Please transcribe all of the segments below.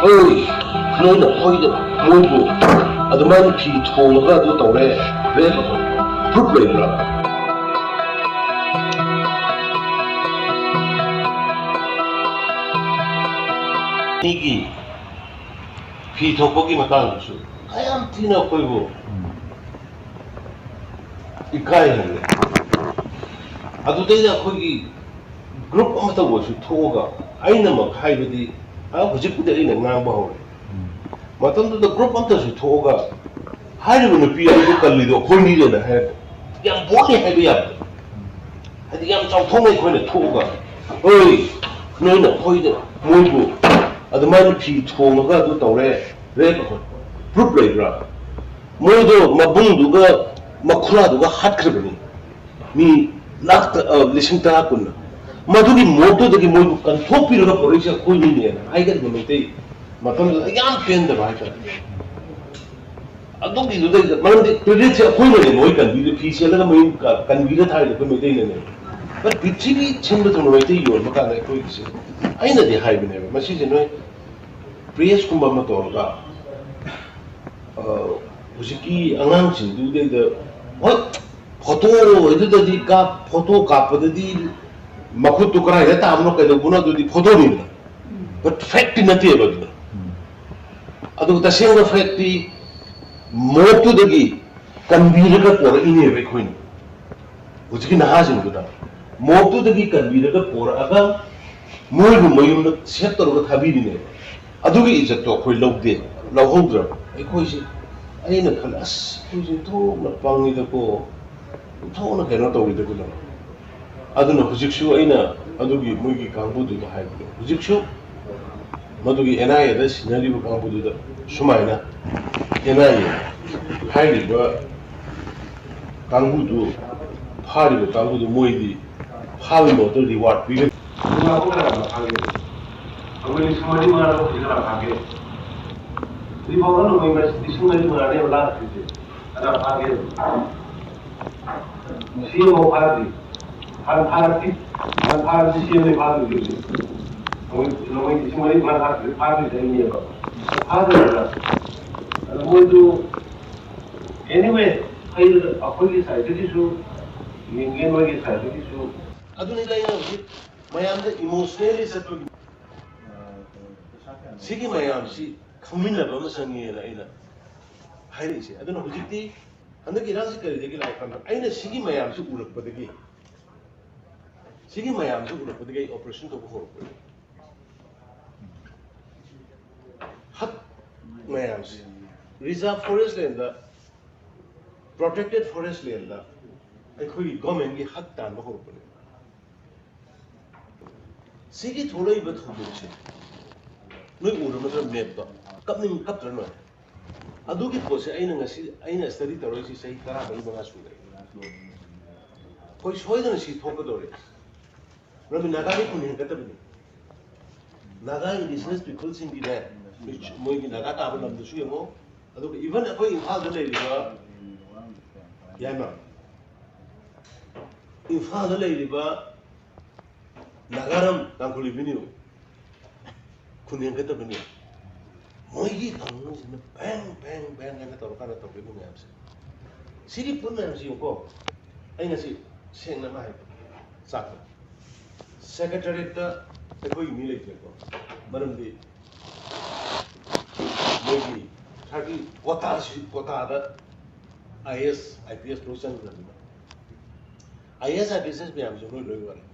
Oi, no, hoy muy bu. Además, pi thonga do tore, ve proof legra. Nigi pi thopogi matang su. Ayam tina koi bu. Ikai hande. Adu dei khoi group amata wo su thoga. Aina ma khaibadi a hujipudi aina ngangba hore. Matamda group amta su thoga. Hairu no pi adu kallido khoi ni le na hai. Yam boni hai bi yam. Hadi yam chau thong khoi na thoga. Oi, noi na khoi de moi bu. Adamai pi thonga do tore re ko proof legra. Moi do mabung du ga makhura du ga hat khrebani. Mi lakh lising ta kun. Madugi moto de ki moi kan thop pi ro porisha koi ni ne. Ai ga de te matam yam pen da ba ta. Adugi du de man de credit koi ne moi kan bi de pi se la moi kan bi de thai de ko me de ne. But pichibi chimba to noi te yor ma ka na koi ki se. Aina de hai bine ba masi je noi press kumba ma to ga hujiki angang sin du de what photo edu di ka photo ka pa di makhut to kara ya ta amno ka do guna di photo ni but fact na te ba du adu ta single fact di mo to de gi kanbir ka por ine be khoin hujiki na ha sin du da mo to de gi kanbir ka por aga moi bu mayum na set to ga thabi ni ne adugi izat to khoi logde lohudra ai khoi si aina khalas khoi si to na pangi da ko to na kena to ri da ko aduna hujiksu aina adugi moi gi kangbu du da hai bu hujiksu madugi enai da sinari bu kangbu du da sumaina enai hai ri ba kangbu du phari bu kangbu du moi di phawi mo to reward bi Aku nak pakai. Aku ni semua ni mana aku tidak pakai. Di bawah tu memang di semua ni mana dia belah tu. Ada pakai. Siapa mau pakai? Hal siapa ni pakai tu. Aku di semua ni mana pakai jadi ni apa? Pakai lah. Aku tu anyway, aku ni saya jadi su, mungkin lagi saya jadi su. Aduh ni dah yang mayam the emotionally settled. Sigi mayam si khamina ba masangi la ina hairi si aduna hujiti handaki rang si kari degi la kan aina sigi mayam si urak padagi operation to khor ko hat mayam si reserve forest land da protected forest land da ai khoi government gi hat tan ba khor ko Sigi tholai ba thubu che noi uru ma tram map ba kapning kap tran ma adu ki pose aina study taroi si sei kara bai ba su dai koi soi da si thok do re rabi naga ni kun ka tabni naga indigenous people sing di da moi gi naga ta ba lam su yemo adu even koi infal da le ba yama infal da le ba Nagaram tangkuli biniu, kuning kita biniu, moigi tanggung sini bang kita tahu kan tahu biniu ni apa sih, siri pun ni apa sih uko, aina sih seng nama hai, satu, secretary ta, aku ini lagi uko, malam di, moigi, thaki kota ada, IS, IPS tulisan berapa, IS, IPS ni apa sih noi lagi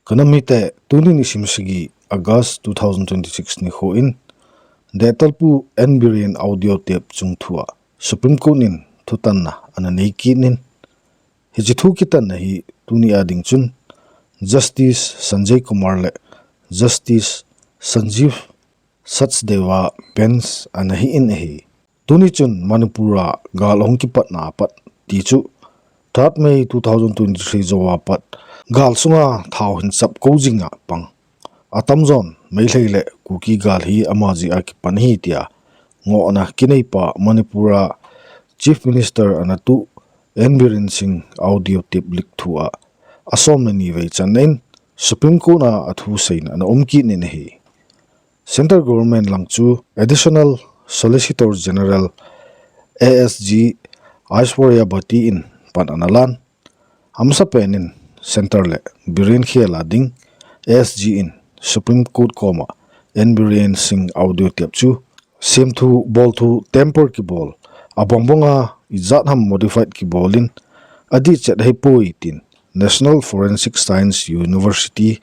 Kanamite tunin isimsigi August 2026 ni hoin detalpu enbirian audio tape chungthua Supreme Court nin thutanna ananeki nin hijithu kitan nahi tuni ading chun Justice Sanjay Kumar le Justice Sanjeev Sachdeva bench anahi in hi tuni chun Manipura galong ki patna pat tichu 3 May 2023 zowa pat gal sunga thau hin sap ko jinga pang atam zon mai leile KUKI gal hi amaji akipan hi tia ngo na kinai pa Manipura Chief Minister anatu Enbirin Singh audio tip lik thua asom ni ve chanen Supreme Court na athu sein an omki ni hi Central Government langchu Additional Solicitor General ASG Aishwarya Bhatti in Pananalan Hamsa Penin Center le Biren Khela ding ASG in Supreme Court Koma en Biren Singh audio tapchu Sim thu ball thu temper ki ball abongbonga izat ham modified ki ballin adi chet hei poitin National Forensic Science University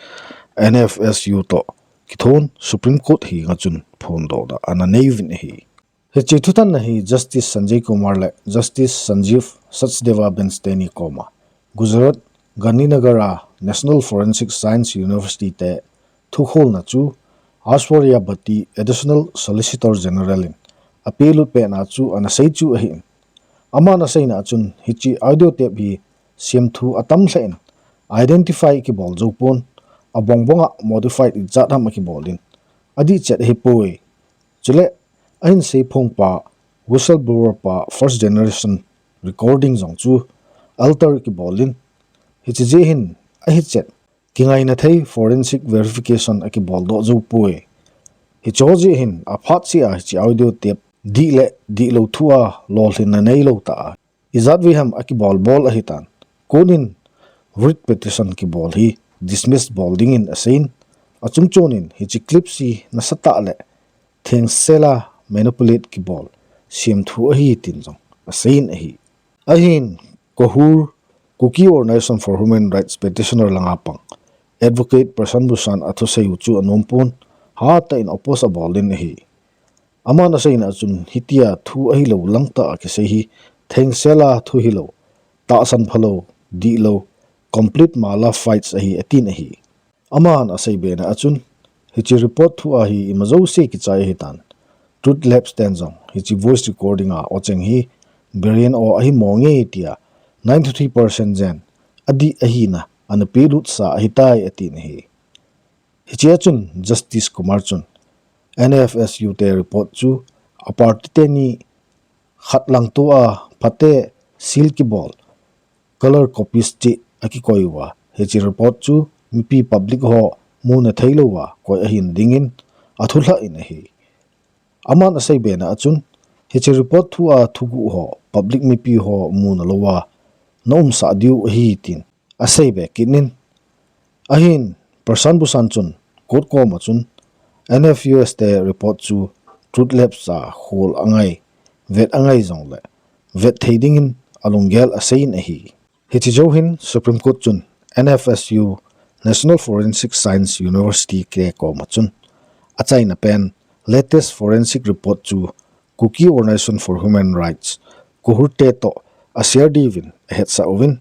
NFSU to kithon Supreme Court hi ngachun phone do da ana nevin hi he chithutan na hi Justice Sanjay Kumar le Justice Sanjeev Sachdeva Bensteni koma Gujarat Gandhinagara National Forensic Science University te thukhol na chu Aishwarya Bhatti Additional Solicitor General in appeal pe na chu ana sei chu hi ama na sei na chun hichi audio tape hi siam thu atam hlein identify ki bol jopon abongbonga modified izat ham ki bolin adi chet hi poi chule ain sei phongpa whistleblower pa first generation recording jong chu alter ki bolin hichi je hin a hi chet kingai na thei forensic verification aki bol do zo poi hi choji hin a phat si a chi audio tape di lo thua lol hin na nei lo ta izat vi ham aki bol a hitan konin writ petition ki bol hi dismissed bolding in asin achungchonin hi chi clip si na sata le theng sela manipulate ki bol siam thu a hi tin jong asin a hi ahin Kohur KUKI Organization for Human Rights petitioner langapang advocate person busan atho sei uchu anompon ha ta in oppose boldin hi ama na sei na chun hitia thu a hi lo langta ki sei hi theng sela thu hi lo ta san phalo di lo complete mala fights ahi atin ahi aman asai be na achun hichi report thu ahi imazo se ki chai hitan truth lab stand zong hichi voice recording a ocheng hi berian o ahi monge tia 93% zen adi ahi na an pelut sa hitai atin hi hichi achun Justice Kumar chun NFSU te report chu apartite ni khatlang to a phate silky ball color copies chi aki koiwa hechi report chu mp public ho mu na thailowa koi ahin dingin athula in hi aman asai be na achun hechi report thu a thugu ho public mp ho mu na lowa nom sa diu hi tin asai be kinin ahin person busan chun court ko ma chun NFUS te report chu truth lab sa hol angai vet angai jong le vet thading alongel asain hi hichi johin Supreme Court chun NFSU National Forensic Science University ke ko machun achai na pen latest forensic report chu KUKI Organization for Human Rights Kohur te to asia divin het sa ovin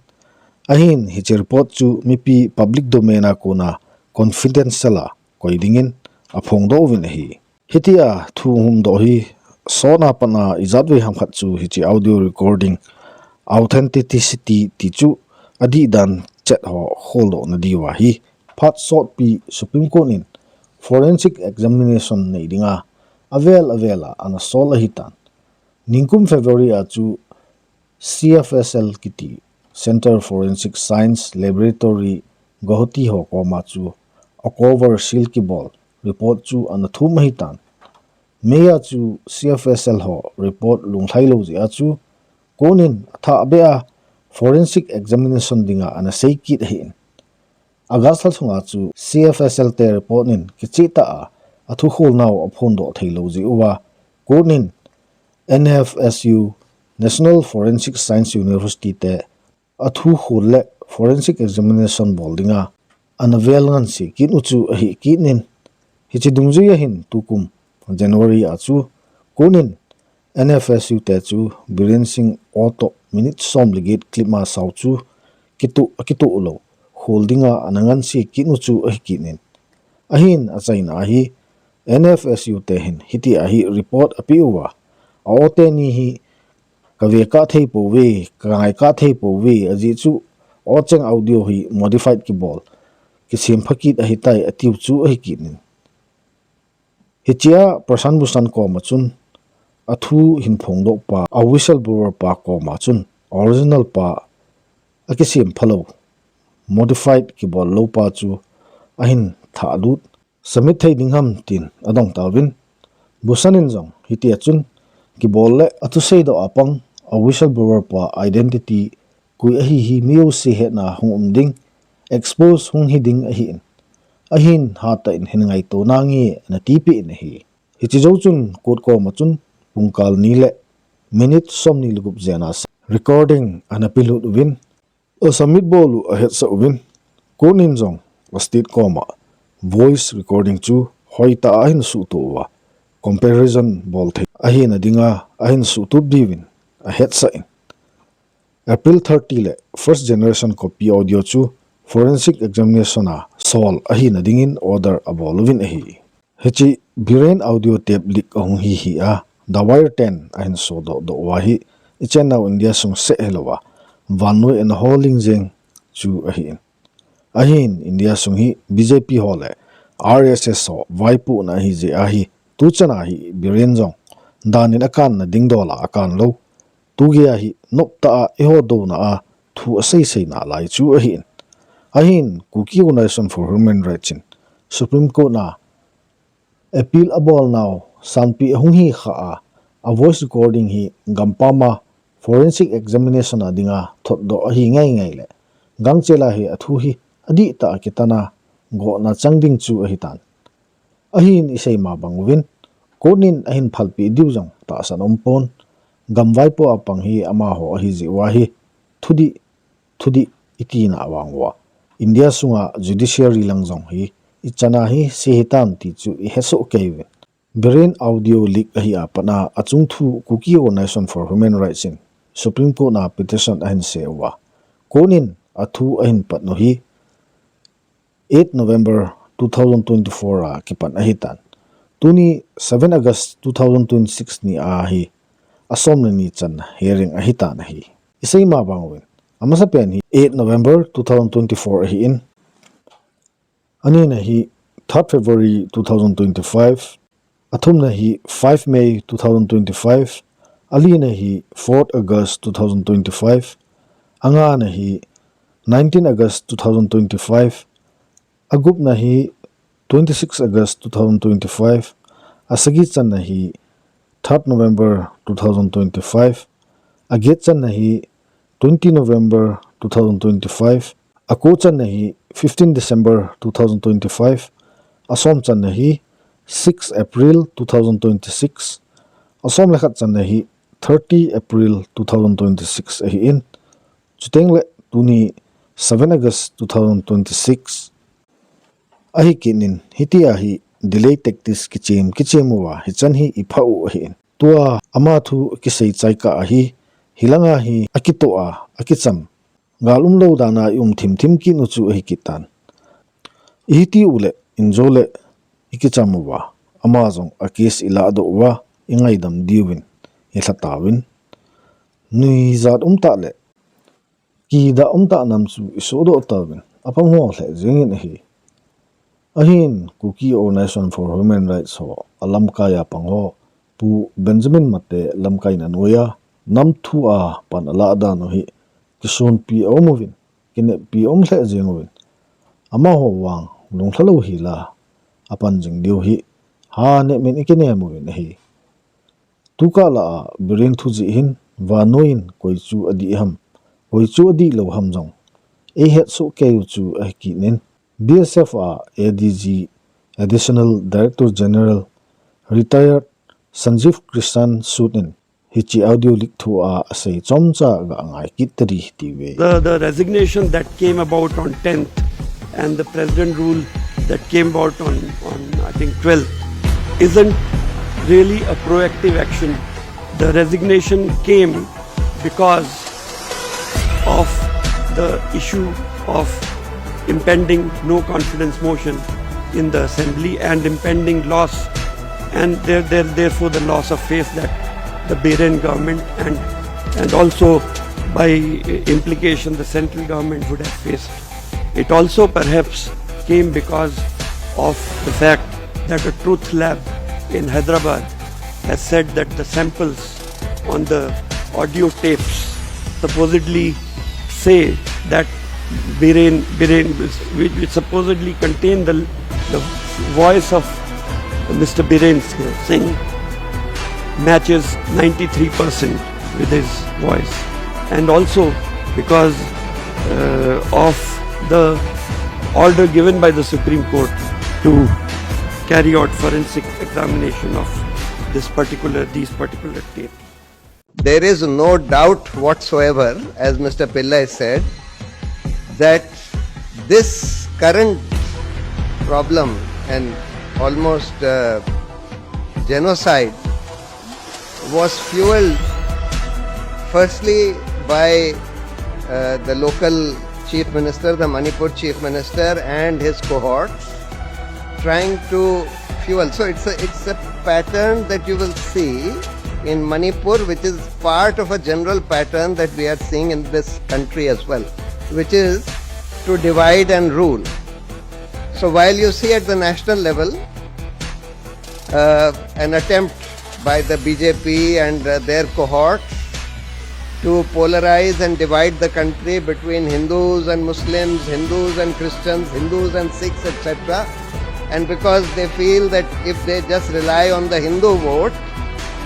ahin hichi report chu mipi public domain a kona confidential koidingin aphong do ovin hi hitia thu hum do hi sona pana izatwe ham khat chu hichi audio recording authenticity ti chu adi dan chat ho holo na diwa hi phat sort pi Supreme Court in forensic examination nei dinga avela ana sola hitan ningkum February a chu CFSL kiti Center Forensic Science Laboratory Guwahati ho ko ma chu October silky ball report chu ana thum hitan meya chu CFSL ho report lungthai lo ji a chu konin tha bea forensic examination dinga ana seikit hin agasal sunga chu CFSL te report nin kichita a athu khol naw aphon do thailo ji uwa konin NFSU National Forensic Science University te athu khol le forensic examination boldinga anavel ngan si kin uchu hi kinin hichi dungji hin tukum January a chu konin NFSU te chu Biren Singh auto minute som ligate clip ma sau chu kitu ulo holdinga anangan si kinu chu a kinin ahin achaina hi NFSU te hin hiti a hi report apiwa aote ni hi kave ka thei po we kai ka thei po we aji chu ocheng audio hi modified ki bol ki sim phakit a hitai atiu chu a kinin hichia prasan busan ko machun athu hin phongdo pa a whistleblower pa ko ma chun original pa akisim phalo modified ki bol lo pa chu ahin thalut Submit thei ding ham tin adong tawin busanin zong hiti achun ki bolle atu sei do apang a whistleblower pa identity kui a hi miu si he na hung ding expose hung hi ding a hin hata in hin ngai to nangi na tipi in hi chi zo chun kot ko ma chun pungkal ni le minute som ni lugup janas recording anapilut win a submit bolu a het sa win konin zong a state koma voice recording chu hoita ahin su to wa comparison bol the ahin adinga ahin su tu divin a het sa in April 30 le first generation copy audio chu forensic examination a sol ahin adingin order aboluvin ahi hechi biren audio tape leak ahung hi a the wire 10 ahin so do wahi ichen now India sung se helowa vanoi and holding jeng chu ahin India sung hi BJP hole RSS so vaipu na hi je ahi tuchana hi biren jong danin akan na dingdola akan lo tuge ahi nopta eho do na a thu asei sei na lai chu ahin KUKI Organization for Human Rights in Supreme Court na appeal abol now sanpi hung hi kha a voice recording hi gampama forensic examination adinga thot do hi ngai le gangchela hi athu hi adi ta kitana go na changding chu tan ahin isei ma bangwin konin ahin phalpi diujang ta sanom pon gamwai po apang hi ama ho hi ji wa hi thudi itina awangwa India sunga judiciary langjong hi ichana hi sehitam ti chu I heso kevin brain audio leak hi apana achung thu KUKI Organization for Human Rights in Supreme Court na petition ahin sewa konin athu ahin patno hi 8 November 2024 a kipan ahitan tuni 7 August 2026 ni ahi asom ni chan hearing ahitan hi isei ma bangwin amasa pen hi 8 November 2024 hi in ani na hi 3 February 2025 athum na hi 5 May 2025 ali na hi 4 August 2025 anga na hi 19 August 2025 agup na hi 26 August 2025 asagi chan na hi 3 November 2025 aget chan na hi 20 November 2025 ako chan na hi 15 December 2025 asom chan na hi 6 April 2026 asom lekhat chan na hi 30 April 2026 ahi in chutengle tuni 7 August 2026 ahi kinin hiti ahi delay tactics kichemwa hichan hi iphau ahi tua amathu kisei chaika ahi hilanga hi akitoa akicham galum lo dana thim ki nu chu ahi kitan ihiti ule injole ikichamwa amazong akis ila do wa ingai dam diwin hitlatawin nui zat le ki da nam chu isodo tawin apam ho hle jengin hi ahin KUKI Organization for Human Rights ho alamkaya pangho pu Benjamin mate lamkai na noya nam thu a pan ala da no hi kison pi omovin kine pi om hle jengovin ama ho wang lungthalo hi la apan jing diu hi ha ne men ikene movin hi tuka la biren thu ji hin wa noin koi chu adi ham koi chu adi lo ham jong e het so ke chu a ki nen BSF ADG Additional Director General retired Sanjeev Krishan Sutin hichi audio leak to say chomcha ga ngai kitri tiwe the resignation that came about on 10th and the president rule that came about on I think 12th isn't really a proactive action. The resignation came because of the issue of impending no confidence motion in the assembly and impending loss and therefore the loss of faith that the Bahrain government and also by implication the central government would have faced. It also perhaps came because of the fact that a truth lab in Hyderabad has said that the samples on the audio tapes supposedly say that Bahrain which supposedly contain the voice of Mr. Biren Singh matches 93% with his voice, and also because of the order given by the Supreme Court to carry out forensic examination of these particular tapes. There is no doubt whatsoever, as Mr. Pillai said, that this current problem and almost genocide was fueled firstly by the local chief minister, the Manipur chief minister and his cohorts trying to fuel. So it's a pattern that you will see in Manipur, which is part of a general pattern that we are seeing in this country as well, which is to divide and rule. So while you see at the national level an attempt by the BJP and their cohorts to polarize and divide the country between Hindus and Muslims, Hindus and Christians, Hindus and Sikhs, etc. And because they feel that if they just rely on the Hindu vote,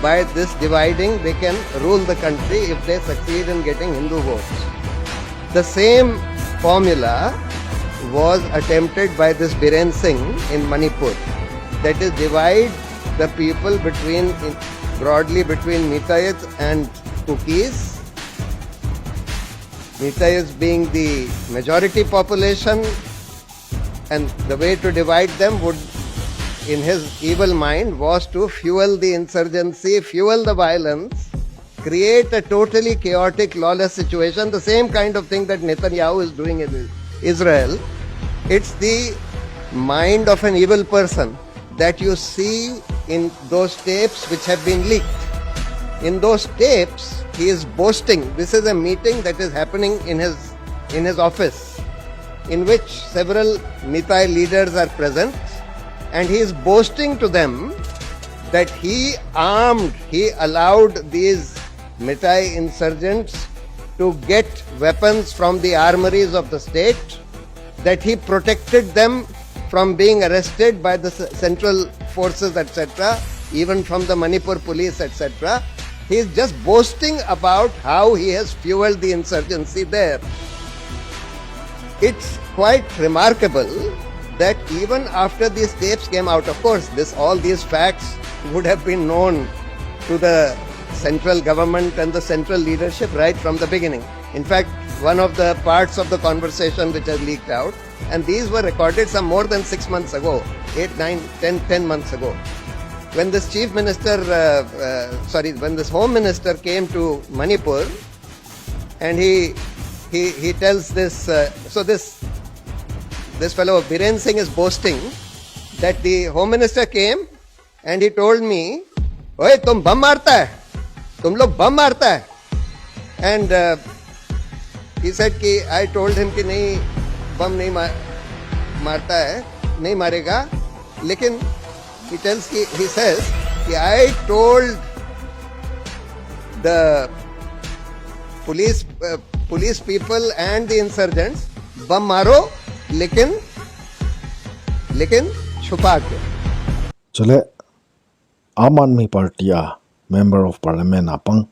by this dividing they can rule the country if they succeed in getting Hindu votes. The same formula was attempted by this Biren Singh in Manipur, that is divide the people broadly between Teitei and KUKIs. Teitei being the majority population, and the way to divide them would, in his evil mind, was to fuel the insurgency, fuel the violence, create a totally chaotic, lawless situation, the same kind of thing that Netanyahu is doing in Israel. It's the mind of an evil person that you see in those tapes which have been leaked. In those tapes, he is boasting. This is a meeting that is happening in his office, in which several Teitei leaders are present, and he is boasting to them that he allowed these Teitei insurgents to get weapons from the armories of the state, that he protected them from being arrested by the central forces, etc., even from the Manipur police, etc. He is just boasting about how he has fueled the insurgency there. It's quite remarkable that even after these tapes came out, of course, all these facts would have been known to the central government and the central leadership right from the beginning. In fact, one of the parts of the conversation which has leaked out, and these were recorded some more than 6 months ago, 8, 9, 10 months ago, when this chief minister, when this home minister came to Manipur, and he tells this, this fellow Biren Singh is boasting that the home minister came and he told me, "Oye, tum bam marta hai? Tum log bam marta hai?" And he said कि I told him कि नहीं, bam नहीं मारता है, नहीं मारेगा, लेकिन he says कि I told the police people and the insurgents, bam मारो, लेकिन छुपा के. चले आम आदमी पार्टिया member of parliament apang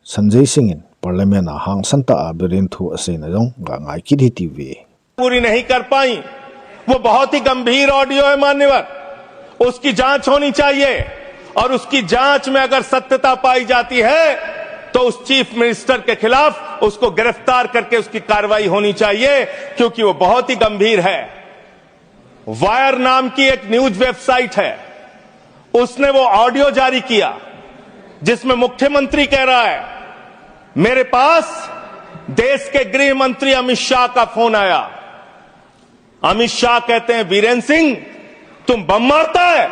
Sanjay Singh in parliament hang santa biren thu ase na jong ga ngai ki TV पूरी नहीं कर पाई. वो बहुत ही गंभीर ऑडियो है मान्यवर, उसकी जांच होनी चाहिए, और उसकी जांच में अगर सत्यता पाई जाती है तो उस चीफ मिनिस्टर के खिलाफ उसको गिरफ्तार करके उसकी कार्रवाई होनी चाहिए, क्योंकि वो बहुत ही गंभीर है. वायर नाम की एक न्यूज वेबसाइट है, उसने वो ऑडियो जारी किया जिसमें मुख्यमंत्री कह रहा है, मेरे पास देश के गृह मंत्री अमित शाह का फोन आया. अमित शाह कहते हैं, बीरेन सिंह तुम बम मारता है,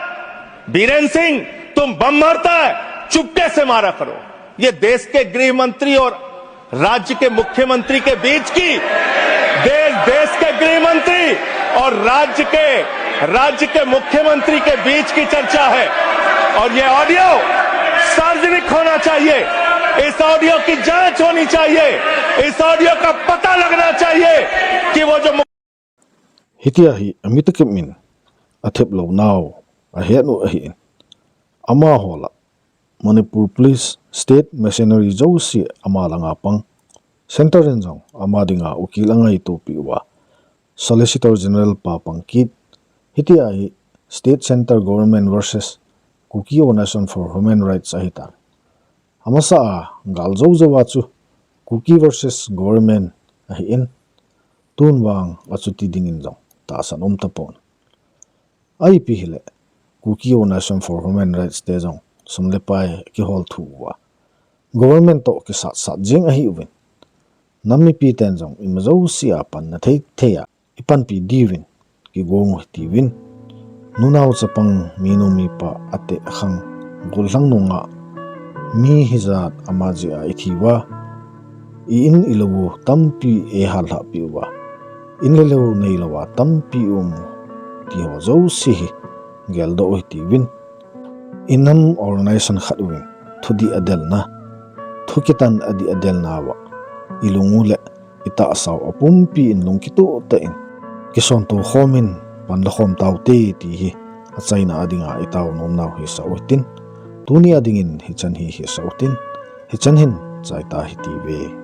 बीरेन सिंह तुम बम मारता है, चुपके से मारा करो. ये देश के गृह मंत्री और राज्य के मुख्यमंत्री के बीच की, देश के गृह मंत्री और राज्य के मुख्यमंत्री के बीच की चर्चा है. और ये ऑडियो सार्वजनिक होना चाहिए, इस ऑडियो की जांच होनी चाहिए, इस ऑडियो का पता लगना चाहिए कि वो जो हितिया ही अमित के मिन athep lo now a henu a hi ama hola Manipur Police State Machinery Josi ama langa pang Center Renjong ama dinga ukil angai to piwa Solicitor General pa pangkit hiti ai State Center Government versus KUKI Nation for Human Rights ahita amasa galzo zawachu KUKI versus government ahin tunwang achuti dingin jong ta sanom tapon ai pihile KUKI Nation for Human Rights te jong sumlepai ki hol thuwa government to ki sat jing ahi win nammi pi ten jong imzo sia pan na Teitei ipan pi divin ki gong ti win nunaw chapang minumi pa ate khang gulhang nunga mi hizat amaji a ithiwa in ilowu tampi e halha piwa in lelewu neilawa tampi ti ho zo si geldo ti win inam organization khatwin Thudih adelna thukitan adi adelna wa ilungule ita asaw apumpi in lungkito ta in kisonto khomin panlakhom taute ti hi achaina adinga itaw nomnaw hi sautin tuni adingin hichan hi sautin hichan hin chaita hi ti ve